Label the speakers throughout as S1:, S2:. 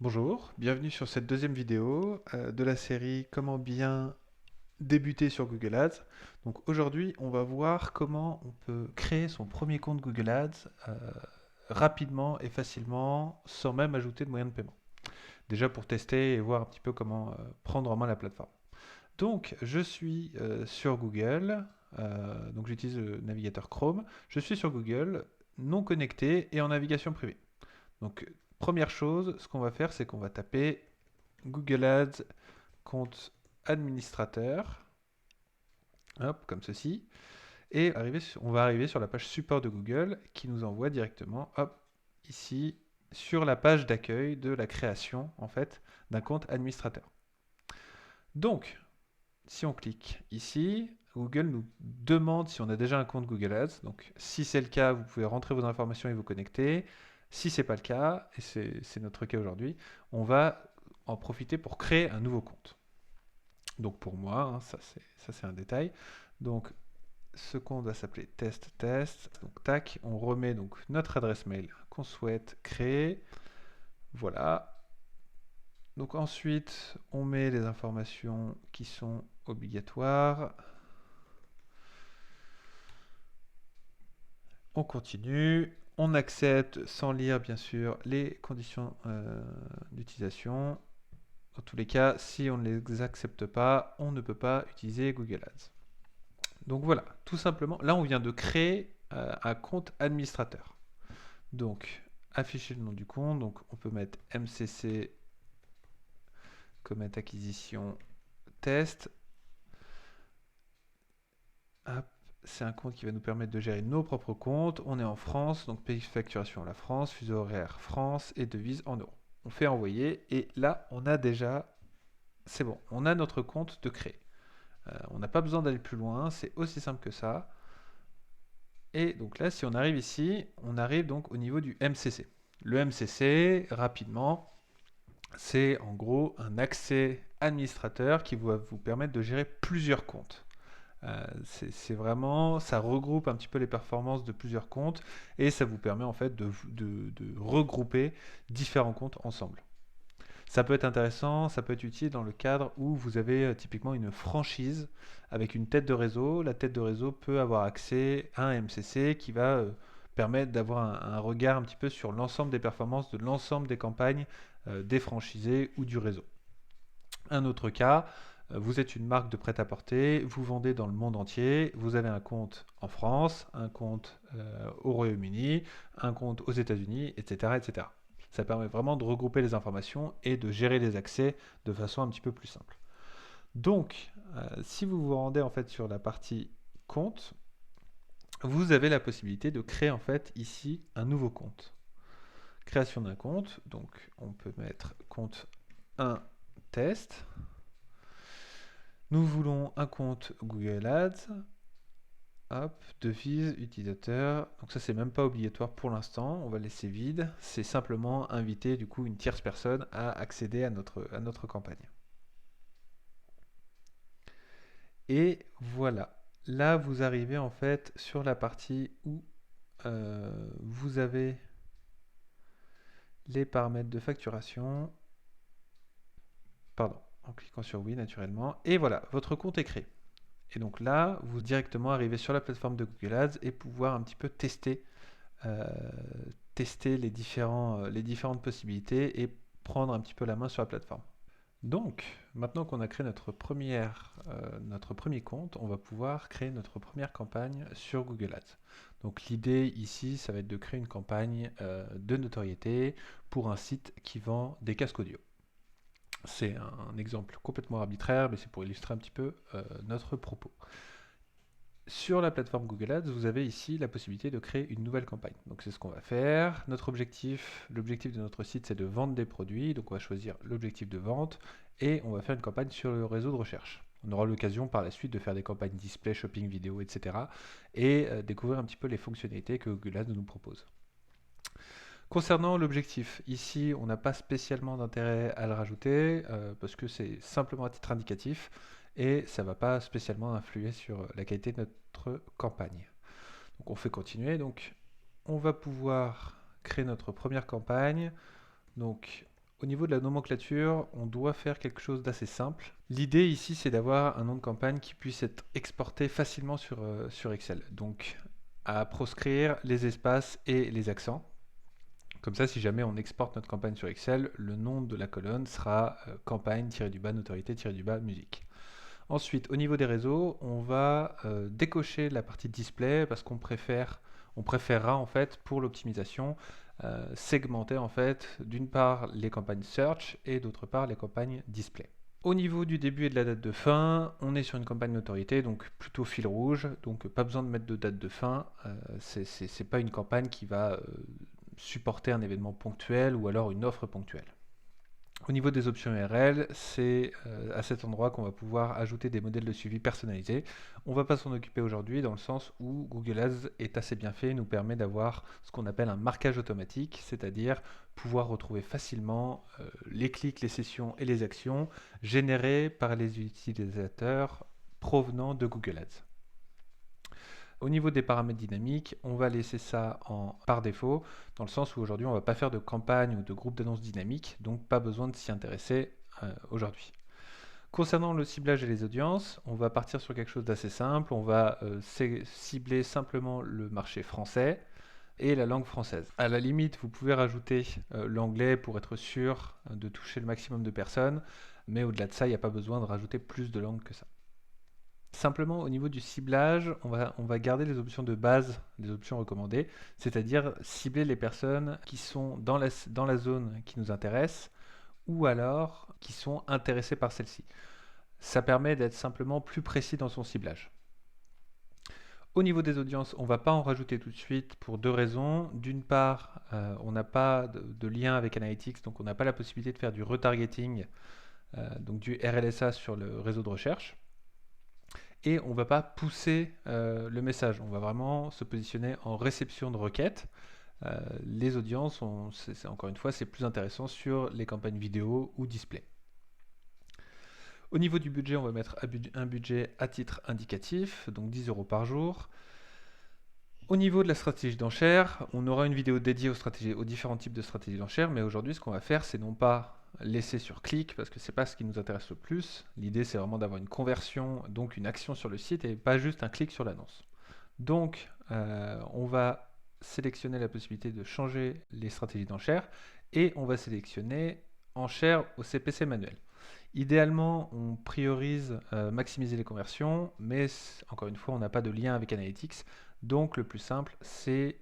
S1: Bonjour, bienvenue sur cette deuxième vidéo de la série Comment bien débuter sur Google Ads. Donc aujourd'hui, on va voir comment on peut créer son premier compte Google Ads rapidement et facilement sans même ajouter de moyens de paiement. Déjà pour tester et voir un petit peu comment prendre en main la plateforme. Donc je suis sur Google, donc j'utilise le navigateur Chrome. Je suis sur Google, non connecté et en navigation privée. Donc, première chose, ce qu'on va faire, c'est qu'on va taper Google Ads compte administrateur, hop, comme ceci, et on va arriver sur la page support de Google qui nous envoie directement, hop, ici, sur la page d'accueil de la création, en fait, d'un compte administrateur. Donc, si on clique ici, Google nous demande si on a déjà un compte Google Ads. Donc, si c'est le cas, vous pouvez rentrer vos informations et vous connecter. Si c'est pas le cas, et c'est notre cas aujourd'hui, on va en profiter pour créer un nouveau compte. Donc pour moi, hein, ça c'est un détail. Donc ce compte va s'appeler test test. Donc tac, on remet donc notre adresse mail qu'on souhaite créer. Voilà. Donc ensuite, on met les informations qui sont obligatoires. On continue. On accepte sans lire bien sûr les conditions d'utilisation. Dans tous les cas, si on ne les accepte pas, on ne peut pas utiliser Google Ads. Donc voilà, tout simplement, là on vient de créer un compte administrateur. Donc, afficher le nom du compte, donc on peut mettre MCC, Comet Acquisition Test. Hop, c'est un compte qui va nous permettre de gérer nos propres comptes. On est en France, donc pays de facturation la France, fuseau horaire France et devise en euros. On fait envoyer et là on a déjà, c'est bon, on a notre compte de créer. On n'a pas besoin d'aller plus loin, c'est aussi simple que ça. Et donc là, si on arrive ici, on arrive donc au niveau du MCC. Le MCC, rapidement, c'est en gros un accès administrateur qui va vous permettre de gérer plusieurs comptes. C'est vraiment, ça regroupe un petit peu les performances de plusieurs comptes et ça vous permet en fait de regrouper différents comptes ensemble. Ça peut être intéressant, ça peut être utile dans le cadre où vous avez typiquement une franchise avec une tête de réseau. La tête de réseau peut avoir accès à un MCC qui va permettre d'avoir un regard un petit peu sur l'ensemble des performances de l'ensemble des campagnes des franchisés ou du réseau. Un autre cas, vous êtes une marque de prêt-à-porter, vous vendez dans le monde entier, vous avez un compte en France, un compte au Royaume-Uni, un compte aux États-Unis, etc., etc. Ça permet vraiment de regrouper les informations et de gérer les accès de façon un petit peu plus simple. Donc, si vous vous rendez en fait sur la partie compte, vous avez la possibilité de créer en fait ici un nouveau compte. Création d'un compte, donc on peut mettre compte 1 test. Nous voulons un compte Google Ads. Hop, devise, utilisateur. Donc ça, c'est même pas obligatoire pour l'instant. On va laisser vide. C'est simplement inviter du coup une tierce personne à accéder à notre campagne. Et voilà. Là, vous arrivez en fait sur la partie où vous avez les paramètres de facturation. Pardon, en cliquant sur oui naturellement. Et voilà, votre compte est créé. Et donc là, vous directement arrivez sur la plateforme de Google Ads et pouvoir un petit peu euh, tester les différentes possibilités et prendre un petit peu la main sur la plateforme. Donc, maintenant qu'on a créé notre premier compte, on va pouvoir créer notre première campagne sur Google Ads. Donc l'idée ici, ça va être de créer une campagne de notoriété pour un site qui vend des casques audio. C'est un exemple complètement arbitraire, mais c'est pour illustrer un petit peu notre propos. Sur la plateforme Google Ads, vous avez ici la possibilité de créer une nouvelle campagne. Donc c'est ce qu'on va faire. L'objectif de notre site, c'est de vendre des produits. Donc on va choisir l'objectif de vente et on va faire une campagne sur le réseau de recherche. On aura l'occasion par la suite de faire des campagnes display, shopping, vidéo, etc. et découvrir un petit peu les fonctionnalités que Google Ads nous propose. Concernant l'objectif, ici on n'a pas spécialement d'intérêt à le rajouter parce que c'est simplement à titre indicatif et ça ne va pas spécialement influer sur la qualité de notre campagne. Donc on fait continuer, donc on va pouvoir créer notre première campagne. Donc Au niveau de la nomenclature, on doit faire quelque chose d'assez simple. L'idée ici, c'est d'avoir un nom de campagne qui puisse être exporté facilement sur Excel. Donc, à proscrire les espaces et les accents. Comme ça, si jamais on exporte notre campagne sur Excel, le nom de la colonne sera campagne-notoriété-musique. Ensuite, au niveau des réseaux, on va décocher la partie display parce on préférera en fait pour l'optimisation segmenter en fait d'une part les campagnes search et d'autre part les campagnes display. Au niveau du début et de la date de fin, on est sur une campagne notoriété, donc plutôt fil rouge, donc pas besoin de mettre de date de fin. C'est pas une campagne qui va supporter un événement ponctuel ou alors une offre ponctuelle. Au niveau des options URL, c'est à cet endroit qu'on va pouvoir ajouter des modèles de suivi personnalisés. On ne va pas s'en occuper aujourd'hui dans le sens où Google Ads est assez bien fait, nous permet d'avoir ce qu'on appelle un marquage automatique, c'est-à-dire pouvoir retrouver facilement les clics, les sessions et les actions générées par les utilisateurs provenant de Google Ads. Au niveau des paramètres dynamiques, on va laisser ça par défaut, dans le sens où aujourd'hui on ne va pas faire de campagne ou de groupe d'annonces dynamiques, donc pas besoin de s'y intéresser aujourd'hui. Concernant le ciblage et les audiences, on va partir sur quelque chose d'assez simple, on va cibler simplement le marché français et la langue française. À la limite, vous pouvez rajouter l'anglais pour être sûr de toucher le maximum de personnes, mais au-delà de ça, il n'y a pas besoin de rajouter plus de langues que ça. Simplement, au niveau du ciblage, on va garder les options de base, les options recommandées, c'est-à-dire cibler les personnes qui sont dans la zone qui nous intéresse ou alors qui sont intéressées par celle-ci. Ça permet d'être simplement plus précis dans son ciblage. Au niveau des audiences, on ne va pas en rajouter tout de suite pour deux raisons. D'une part, on n'a pas de lien avec Analytics, donc on n'a pas la possibilité de faire du retargeting, donc du RLSA sur le réseau de recherche. Et on ne va pas pousser le message, on va vraiment se positionner en réception de requêtes. Les audiences, encore une fois, c'est plus intéressant sur les campagnes vidéo ou display. Au niveau du budget, on va mettre un budget à titre indicatif, donc 10 € par jour. Au niveau de la stratégie d'enchère, on aura une vidéo dédiée aux différents types de stratégies d'enchère, mais aujourd'hui, ce qu'on va faire, c'est non pas laisser sur clic, parce que c'est pas ce qui nous intéresse le plus. L'idée, c'est vraiment d'avoir une conversion, donc une action sur le site, et pas juste un clic sur l'annonce. Donc, on va sélectionner la possibilité de changer les stratégies d'enchère, et on va sélectionner enchère au CPC manuel. Idéalement, on priorise maximiser les conversions, mais encore une fois, on n'a pas de lien avec Analytics. Donc le plus simple, c'est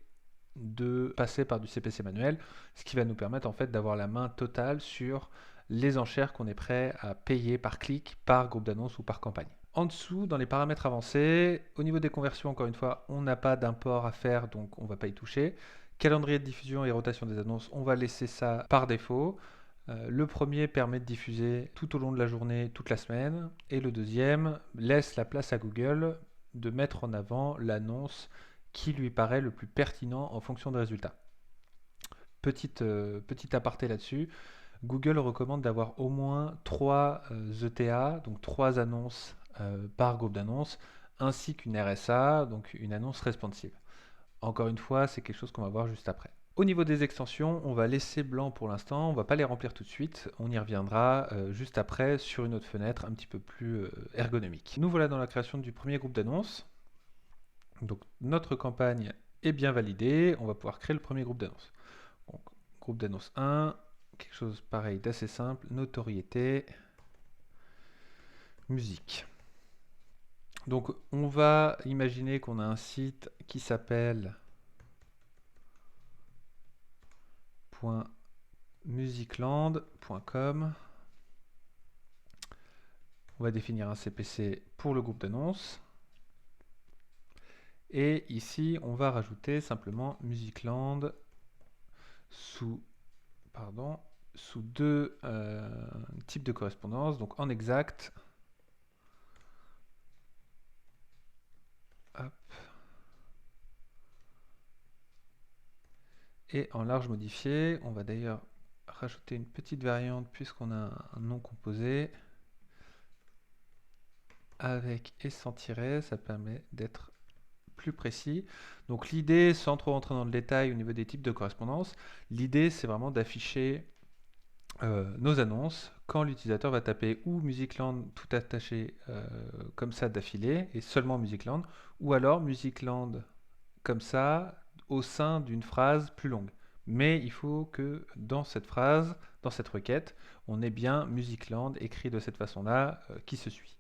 S1: de passer par du CPC manuel, ce qui va nous permettre en fait d'avoir la main totale sur les enchères qu'on est prêt à payer par clic, par groupe d'annonces ou par campagne. En dessous, dans les paramètres avancés, au niveau des conversions, encore une fois, on n'a pas d'import à faire, donc on ne va pas y toucher. Calendrier de diffusion et rotation des annonces, on va laisser ça par défaut. Le premier permet de diffuser tout au long de la journée, toute la semaine, et le deuxième laisse la place à Google de mettre en avant l'annonce qui lui paraît le plus pertinent en fonction des résultats. Petit aparté là-dessus, Google recommande d'avoir au moins 3 ETA, donc 3 annonces par groupe d'annonces, ainsi qu'une RSA, donc une annonce responsive. Encore une fois, c'est quelque chose qu'on va voir juste après. Au niveau des extensions, on va laisser blanc pour l'instant, on ne va pas les remplir tout de suite, on y reviendra juste après sur une autre fenêtre un petit peu plus ergonomique. Nous voilà dans la création du premier groupe d'annonces. Donc notre campagne est bien validée, on va pouvoir créer le premier groupe d'annonces. Donc, groupe d'annonces 1, quelque chose pareil d'assez simple, notoriété, musique. Donc on va imaginer qu'on a un site qui s'appelle musicland.com. On va définir un CPC pour le groupe d'annonces. Et ici, on va rajouter simplement Musicland sous deux types de correspondance. Donc en exact, hop, et en large modifié. On va d'ailleurs rajouter une petite variante puisqu'on a un nom composé avec et sans tiret, ça permet d'être plus précis. Donc l'idée, sans trop rentrer dans le détail au niveau des types de correspondance, l'idée c'est vraiment d'afficher nos annonces quand l'utilisateur va taper ou Musicland tout attaché comme ça d'affilée et seulement Musicland, ou alors Musicland comme ça au sein d'une phrase plus longue. Mais il faut que dans cette phrase, dans cette requête, on ait bien Musicland écrit de cette façon-là qui se suit.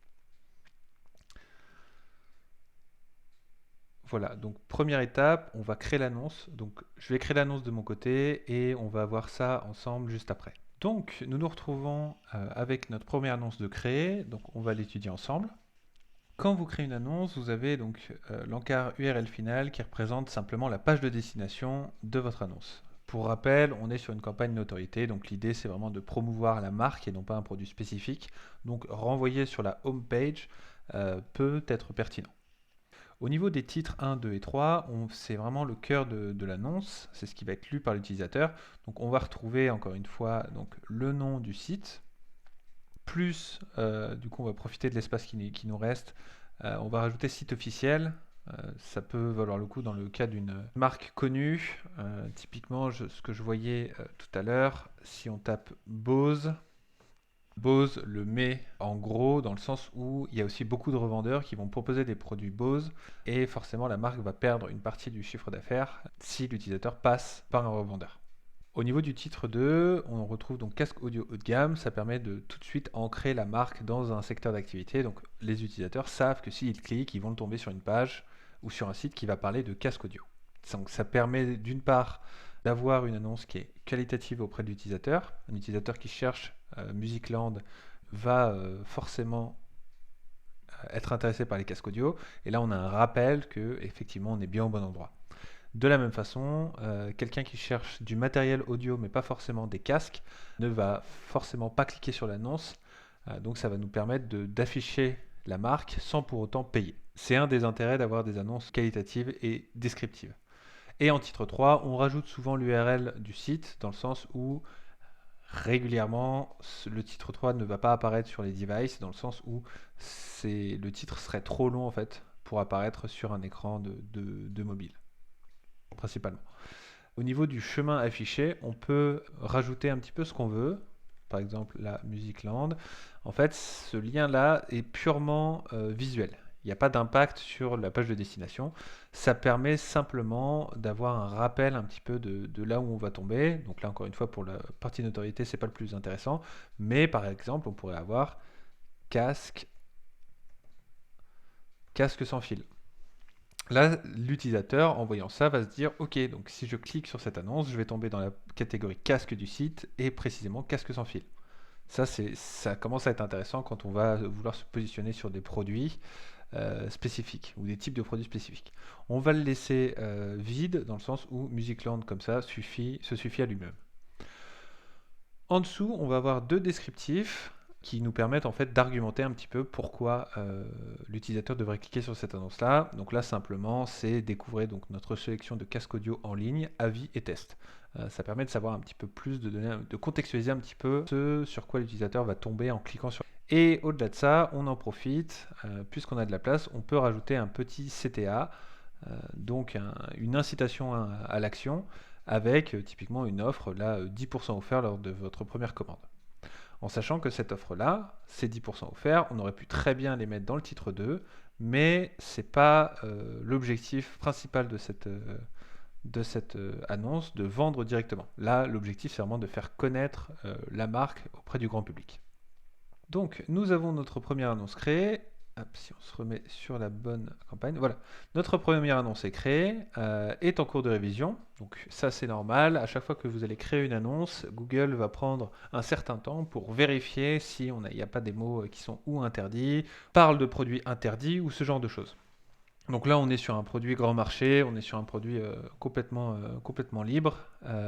S1: Voilà, donc première étape, on va créer l'annonce. Donc je vais créer l'annonce de mon côté et on va voir ça ensemble juste après. Donc nous nous retrouvons avec notre première annonce de créer, donc on va l'étudier ensemble. Quand vous créez une annonce, vous avez donc l'encart URL final qui représente simplement la page de destination de votre annonce. Pour rappel, on est sur une campagne notoriété, donc l'idée c'est vraiment de promouvoir la marque et non pas un produit spécifique. Donc renvoyer sur la home page peut être pertinent. Au niveau des titres 1, 2 et 3, c'est vraiment le cœur de l'annonce, c'est ce qui va être lu par l'utilisateur. Donc on va retrouver encore une fois donc, le nom du site, plus du coup on va profiter de l'espace qui nous reste, on va rajouter site officiel. Ça peut valoir le coup dans le cas d'une marque connue. Typiquement, ce que je voyais tout à l'heure, si on tape Bose, Bose le met en gros dans le sens où il y a aussi beaucoup de revendeurs qui vont proposer des produits Bose et forcément la marque va perdre une partie du chiffre d'affaires si l'utilisateur passe par un revendeur. Au niveau du titre 2, on retrouve donc casque audio haut de gamme, ça permet de tout de suite ancrer la marque dans un secteur d'activité, donc les utilisateurs savent que s'ils cliquent, ils vont tomber sur une page ou sur un site qui va parler de casque audio. Donc ça permet d'une part d'avoir une annonce qui est qualitative auprès de l'utilisateur. Un utilisateur qui cherche Musicland va forcément être intéressé par les casques audio. Et là, on a un rappel que effectivement, on est bien au bon endroit. De la même façon, quelqu'un qui cherche du matériel audio, mais pas forcément des casques, ne va forcément pas cliquer sur l'annonce. Donc, ça va nous permettre d'afficher la marque sans pour autant payer. C'est un des intérêts d'avoir des annonces qualitatives et descriptives. Et en titre 3, on rajoute souvent l'URL du site dans le sens où régulièrement le titre 3 ne va pas apparaître sur les devices dans le sens où le titre serait trop long en fait pour apparaître sur un écran de mobile principalement. Au niveau du chemin affiché, on peut rajouter un petit peu ce qu'on veut. Par exemple, la Musicland. En fait, ce lien-là est purement visuel. Il n'y a pas d'impact sur la page de destination. Ça permet simplement d'avoir un rappel un petit peu de là où on va tomber. Donc là, encore une fois, pour la partie notoriété, c'est pas le plus intéressant. Mais par exemple, on pourrait avoir casque, casque sans fil. Là, l'utilisateur, en voyant ça, va se dire, ok, donc si je clique sur cette annonce, je vais tomber dans la catégorie casque du site et précisément casque sans fil. Ça commence à être intéressant quand on va vouloir se positionner sur des produits spécifiques ou des types de produits spécifiques. On va le laisser vide dans le sens où Musicland comme ça se suffit à lui-même. En dessous, on va avoir deux descriptifs qui nous permettent en fait d'argumenter un petit peu pourquoi l'utilisateur devrait cliquer sur cette annonce-là. Donc là, simplement, c'est découvrir donc notre sélection de casques audio en ligne, avis et tests. Ça permet de savoir un petit peu plus, de contextualiser un petit peu ce sur quoi l'utilisateur va tomber en cliquant sur. Et au-delà de ça, on en profite, puisqu'on a de la place, on peut rajouter un petit CTA, donc une incitation à l'action, avec typiquement une offre, là 10% offert lors de votre première commande. En sachant que cette offre-là, ces 10% offerts, on aurait pu très bien les mettre dans le titre 2, mais ce n'est pas l'objectif principal de cette annonce, de vendre directement. Là, l'objectif, c'est vraiment de faire connaître la marque auprès du grand public. Donc, nous avons notre première annonce créée. Hop, si on se remet sur la bonne campagne, voilà. Notre première annonce est créée, est en cours de révision. Donc ça c'est normal. À chaque fois que vous allez créer une annonce, Google va prendre un certain temps pour vérifier si il n'y a pas des mots qui sont ou interdits, parle de produits interdits ou ce genre de choses. Donc là, on est sur un produit grand marché, on est sur un produit complètement libre,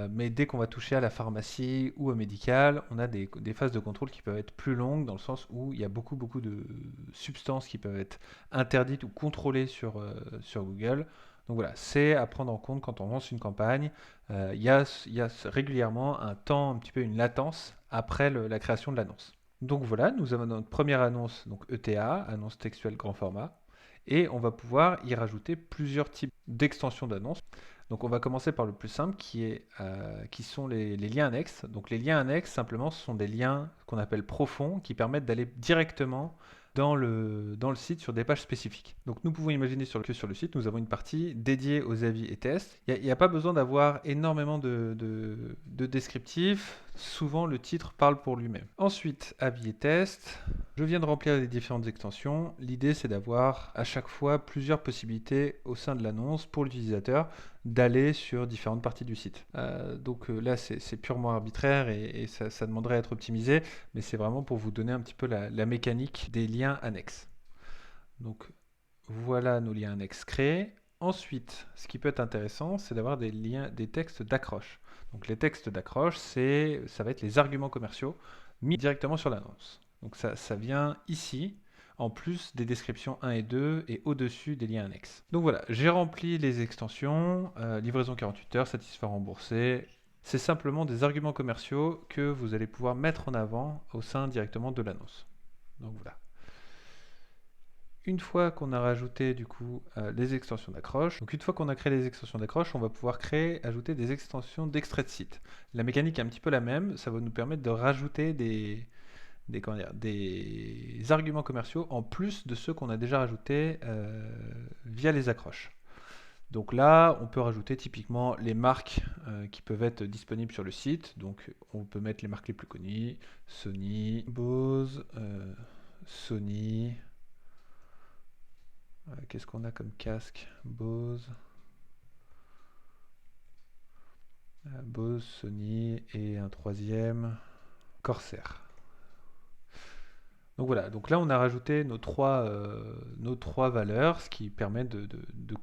S1: mais dès qu'on va toucher à la pharmacie ou au médical, on a des phases de contrôle qui peuvent être plus longues dans le sens où il y a beaucoup de substances qui peuvent être interdites ou contrôlées sur Google. Donc voilà, c'est à prendre en compte quand on lance une campagne. Il y a régulièrement un temps, un petit peu une latence après la création de l'annonce. Donc voilà, nous avons notre première annonce, donc ETA, annonce textuelle grand format et on va pouvoir y rajouter plusieurs types d'extensions d'annonces. Donc on va commencer par le plus simple qui sont les liens annexes. Donc les liens annexes, simplement, ce sont des liens qu'on appelle profonds qui permettent d'aller directement dans le site sur des pages spécifiques. Donc nous pouvons imaginer que sur le site, nous avons une partie dédiée aux avis et tests. Il n'y a pas besoin d'avoir énormément de descriptifs. Souvent, le titre parle pour lui-même. Ensuite, avis et tests. Je viens de remplir les différentes extensions. L'idée, c'est d'avoir à chaque fois plusieurs possibilités au sein de l'annonce pour l'utilisateur d'aller sur différentes parties du site. Donc là, c'est purement arbitraire et ça demanderait à être optimisé, mais c'est vraiment pour vous donner un petit peu la mécanique des liens annexes. Donc voilà nos liens annexes créés. Ensuite, ce qui peut être intéressant, c'est d'avoir des textes d'accroche. Donc les textes d'accroche, ça va être les arguments commerciaux mis directement sur l'annonce. Donc ça vient ici, en plus des descriptions 1 et 2 et au-dessus des liens annexes. Donc voilà, j'ai rempli les extensions, livraison 48 heures, satisfait remboursé. C'est simplement des arguments commerciaux que vous allez pouvoir mettre en avant au sein directement de l'annonce. Donc voilà. Une fois qu'on a rajouté du coup les extensions d'accroche, donc une fois qu'on a créé les extensions d'accroche, on va pouvoir ajouter des extensions d'extrait de site. La mécanique est un petit peu la même, ça va nous permettre de rajouter des arguments commerciaux en plus de ceux qu'on a déjà rajoutés via les accroches. Donc là, on peut rajouter typiquement les marques qui peuvent être disponibles sur le site. Donc on peut mettre les marques les plus connues, Sony, Bose, Sony. Qu'est-ce qu'on a comme casque? Bose, Sony et un troisième, Corsair. Donc voilà, donc là on a rajouté nos trois valeurs, ce qui permet de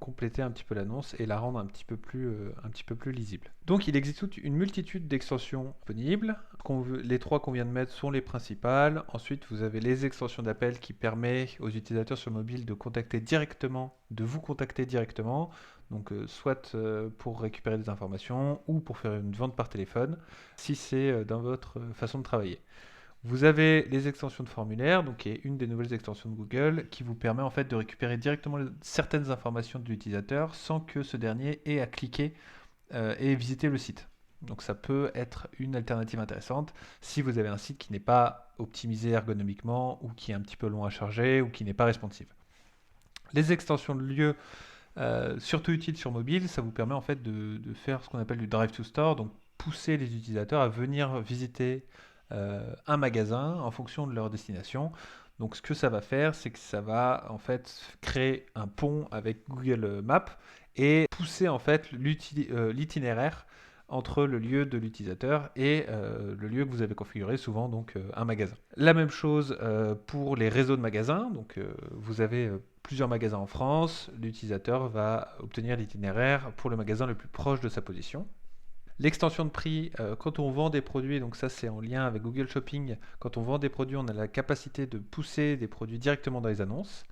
S1: compléter un petit peu l'annonce et la rendre un petit peu plus lisible. Donc il existe une multitude d'extensions disponibles. Les trois qu'on vient de mettre sont les principales. Ensuite vous avez les extensions d'appel qui permettent aux utilisateurs sur mobile de vous contacter directement. Donc soit pour récupérer des informations ou pour faire une vente par téléphone, si c'est dans votre façon de travailler. Vous avez les extensions de formulaire, donc qui est une des nouvelles extensions de Google, qui vous permet en fait de récupérer directement certaines informations de l'utilisateur sans que ce dernier ait à cliquer et visiter le site. Donc ça peut être une alternative intéressante si vous avez un site qui n'est pas optimisé ergonomiquement ou qui est un petit peu long à charger ou qui n'est pas responsive. Les extensions de lieu, surtout utiles sur mobile, ça vous permet en fait de faire ce qu'on appelle du drive to store, donc pousser les utilisateurs à venir visiter un magasin en fonction de leur destination. Donc ce que ça va faire, c'est que ça va en fait créer un pont avec Google Maps et pousser en fait l'itinéraire entre le lieu de l'utilisateur et le lieu que vous avez configuré, souvent donc un magasin. La même chose pour les réseaux de magasins. Donc vous avez plusieurs magasins en France, l'utilisateur va obtenir l'itinéraire pour le magasin le plus proche de sa position. L'extension de prix, quand on vend des produits, donc ça c'est en lien avec Google Shopping, quand on vend des produits, on a la capacité de pousser des produits directement dans les annonces.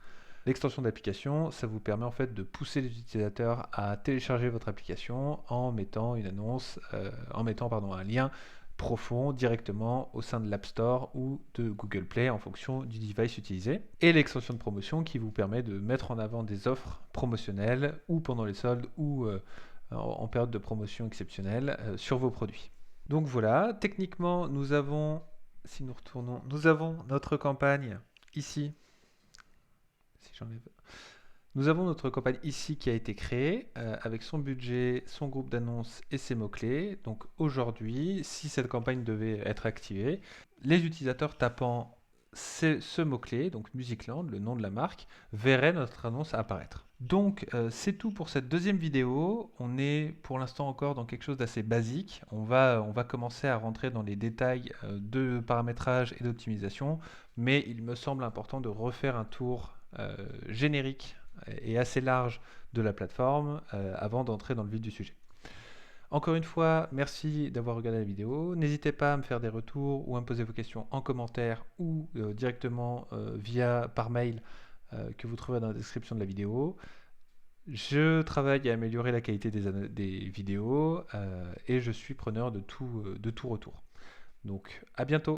S1: L'extension d'application, ça vous permet en fait de pousser les utilisateurs à télécharger votre application en mettant une annonce, un lien profond directement au sein de l'App Store ou de Google Play en fonction du device utilisé. Et l'extension de promotion qui vous permet de mettre en avant des offres promotionnelles ou pendant les soldes ou en période de promotion exceptionnelle sur vos produits. Donc voilà, techniquement, nous avons notre campagne ici. Nous avons notre campagne ici qui a été créée avec son budget, son groupe d'annonces et ses mots-clés. Donc aujourd'hui, si cette campagne devait être activée, les utilisateurs tapant ce mot-clé, donc Musicland, le nom de la marque, verraient notre annonce apparaître. Donc c'est tout pour cette deuxième vidéo. On est pour l'instant encore dans quelque chose d'assez basique. On va commencer à rentrer dans les détails de paramétrage et d'optimisation, mais il me semble important de refaire un tour générique et assez large de la plateforme avant d'entrer dans le vif du sujet. Encore une fois, merci d'avoir regardé la vidéo. N'hésitez pas à me faire des retours ou à me poser vos questions en commentaire ou directement par mail que vous trouverez dans la description de la vidéo. Je travaille à améliorer la qualité des vidéos et je suis preneur de tout retour. Donc à bientôt.